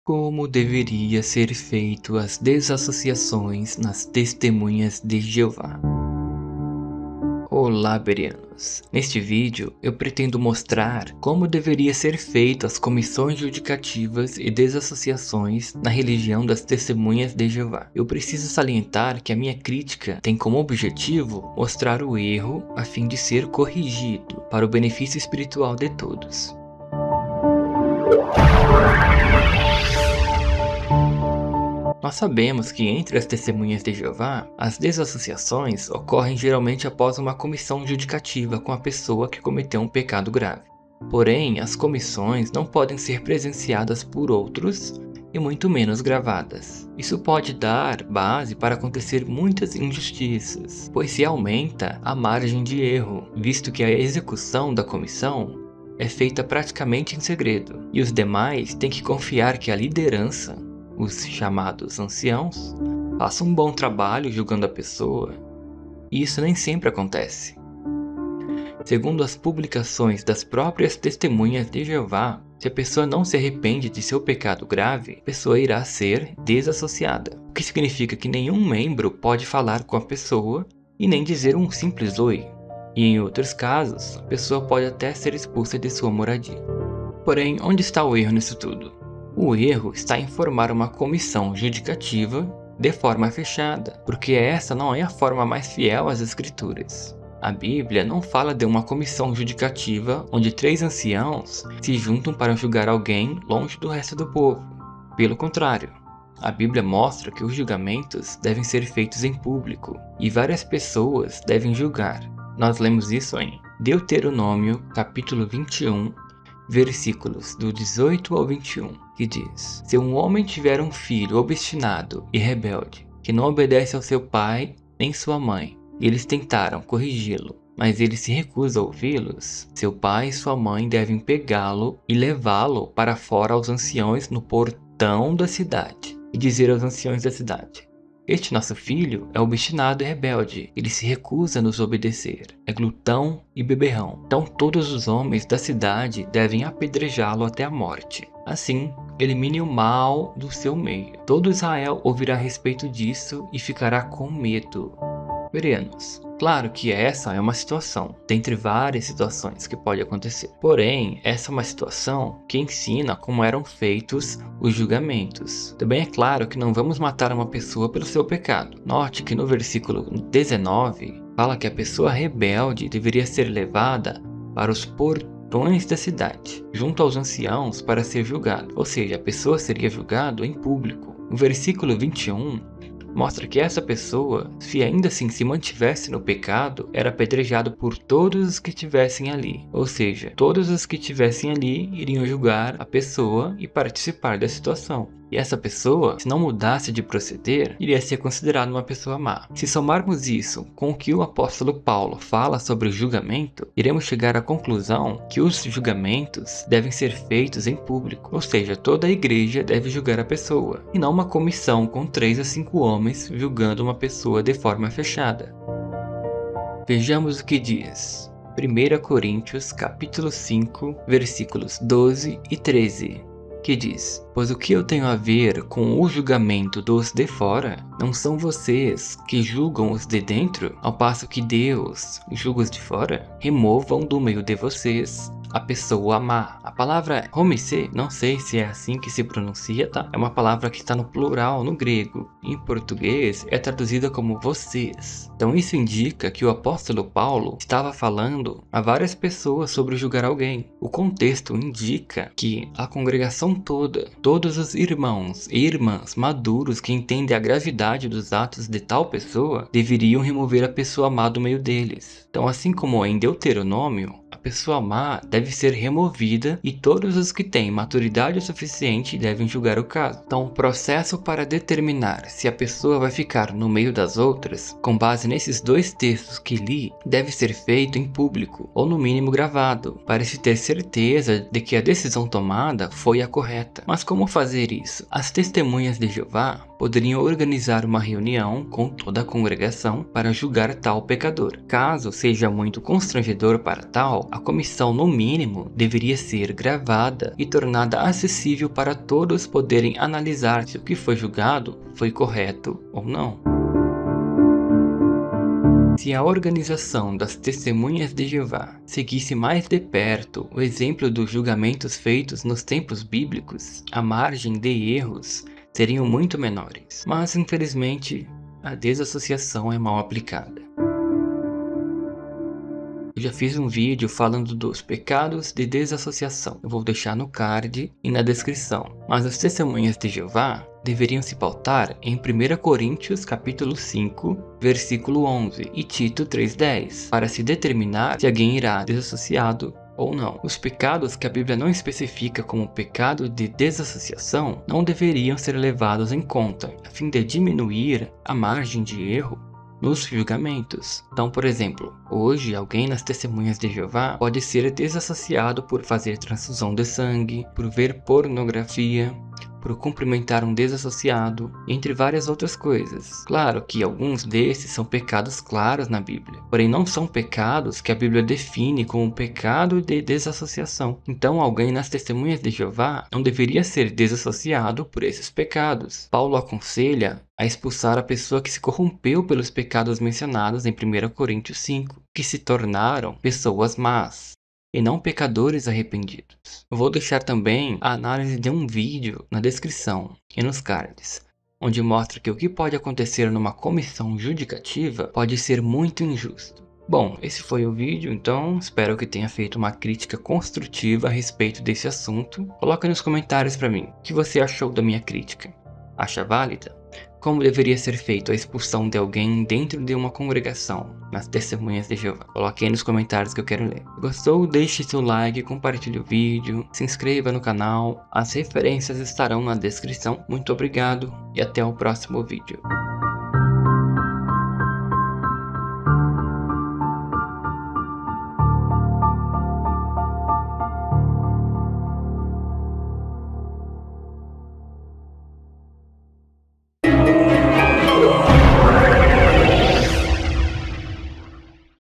Como deveria ser feito as desassociações nas testemunhas de Jeová? Olá, bereanos! Neste vídeo eu pretendo mostrar como deveria ser feito as comissões judicativas e desassociações na religião das testemunhas de Jeová. Eu preciso salientar que a minha crítica tem como objetivo mostrar o erro a fim de ser corrigido para o benefício espiritual de todos. Nós sabemos que entre as testemunhas de Jeová, as desassociações ocorrem geralmente após uma comissão judicativa com a pessoa que cometeu um pecado grave. Porém, as comissões não podem ser presenciadas por outros e muito menos gravadas. Isso pode dar base para acontecer muitas injustiças, pois se aumenta a margem de erro, visto que a execução da comissão é feita praticamente em segredo, e os demais têm que confiar que a liderança, os chamados anciãos, façam um bom trabalho julgando a pessoa, e isso nem sempre acontece. Segundo as publicações das próprias testemunhas de Jeová, se a pessoa não se arrepende de seu pecado grave, a pessoa irá ser desassociada, o que significa que nenhum membro pode falar com a pessoa e nem dizer um simples oi, e em outros casos, a pessoa pode até ser expulsa de sua moradia. Porém, onde está o erro nisso tudo? O erro está em formar uma comissão judicativa de forma fechada, porque essa não é a forma mais fiel às Escrituras. A Bíblia não fala de uma comissão judicativa onde 3 anciãos se juntam para julgar alguém longe do resto do povo. Pelo contrário, a Bíblia mostra que os julgamentos devem ser feitos em público e várias pessoas devem julgar. Nós lemos isso em Deuteronômio, capítulo 21, versículos do 18 ao 21, que diz: Se um homem tiver um filho obstinado e rebelde, que não obedece ao seu pai nem sua mãe, e eles tentaram corrigi-lo, mas ele se recusa a ouvi-los, seu pai e sua mãe devem pegá-lo e levá-lo para fora aos anciões no portão da cidade, e dizer aos anciões da cidade: Este nosso filho é obstinado e rebelde, ele se recusa a nos obedecer, é glutão e beberrão. Então todos os homens da cidade devem apedrejá-lo até a morte. Assim, elimine o mal do seu meio. Todo Israel ouvirá a respeito disso e ficará com medo. Bereanos, claro que essa é uma situação, dentre várias situações que pode acontecer. Porém, essa é uma situação que ensina como eram feitos os julgamentos. Também é claro que não vamos matar uma pessoa pelo seu pecado. Note que no versículo 19, fala que a pessoa rebelde deveria ser levada para os portões da cidade, junto aos anciãos para ser julgado. Ou seja, a pessoa seria julgada em público. No versículo 21, mostra que essa pessoa, se ainda assim se mantivesse no pecado, era apedrejado por todos os que estivessem ali. Ou seja, todos os que estivessem ali iriam julgar a pessoa e participar da situação. E essa pessoa, se não mudasse de proceder, iria ser considerada uma pessoa má. Se somarmos isso com o que o apóstolo Paulo fala sobre o julgamento, iremos chegar à conclusão que os julgamentos devem ser feitos em público. Ou seja, toda a igreja deve julgar a pessoa, e não uma comissão com 3 a 5 homens julgando uma pessoa de forma fechada. Vejamos o que diz 1 Coríntios capítulo 5, versículos 12 e 13. Que diz: Pois o que eu tenho a ver com o julgamento dos de fora, não são vocês que julgam os de dentro, ao passo que Deus julga os de fora? Removam do meio de vocês a pessoa má. A palavra homicê, não sei se é assim que se pronuncia, tá? É uma palavra que está no plural no grego. Em português é traduzida como vocês. Então isso indica que o apóstolo Paulo estava falando a várias pessoas sobre julgar alguém. O contexto indica que a congregação toda, todos os irmãos e irmãs maduros que entendem a gravidade dos atos de tal pessoa, deveriam remover a pessoa má do meio deles. Então, assim como em Deuteronômio, a pessoa má deve ser removida e todos os que têm maturidade suficiente devem julgar o caso. Então, o processo para determinar se a pessoa vai ficar no meio das outras, com base nesses 2 textos que li, deve ser feito em público, ou no mínimo gravado, para se ter certeza de que a decisão tomada foi a correta. Mas como fazer isso? As testemunhas de Jeová poderiam organizar uma reunião com toda a congregação para julgar tal pecador. Caso seja muito constrangedor para tal, a a comissão, no mínimo, deveria ser gravada e tornada acessível para todos poderem analisar se o que foi julgado foi correto ou não. Se a organização das Testemunhas de Jeová seguisse mais de perto o exemplo dos julgamentos feitos nos tempos bíblicos, a margem de erros seriam muito menores. Mas, infelizmente, a desassociação é mal aplicada. Eu já fiz um vídeo falando dos pecados de desassociação. Eu vou deixar no card e na descrição. Mas as Testemunhas de Jeová deveriam se pautar em 1 Coríntios capítulo 5, versículo 11 e Tito 3:10, para se determinar se alguém irá desassociado ou não. Os pecados que a Bíblia não especifica como pecado de desassociação não deveriam ser levados em conta, a fim de diminuir a margem de erro nos julgamentos. Então, por exemplo, hoje alguém nas Testemunhas de Jeová pode ser desassociado por fazer transfusão de sangue, por ver pornografia, por cumprimentar um desassociado, entre várias outras coisas. Claro que alguns desses são pecados claros na Bíblia, porém não são pecados que a Bíblia define como pecado de desassociação. Então alguém nas Testemunhas de Jeová não deveria ser desassociado por esses pecados. Paulo aconselha a expulsar a pessoa que se corrompeu pelos pecados mencionados em 1 Coríntios 5, que se tornaram pessoas más e não pecadores arrependidos. Eu vou deixar também a análise de um vídeo na descrição e nos cards, onde mostra que o que pode acontecer numa comissão judicativa pode ser muito injusto. Bom, esse foi o vídeo, então espero que tenha feito uma crítica construtiva a respeito desse assunto. Coloca nos comentários para mim o que você achou da minha crítica. Acha válida? Como deveria ser feita a expulsão de alguém dentro de uma congregação nas Testemunhas de Jeová? Coloque aí nos comentários que eu quero ler. Se gostou, deixe seu like, compartilhe o vídeo, se inscreva no canal. As referências estarão na descrição. Muito obrigado e até o próximo vídeo.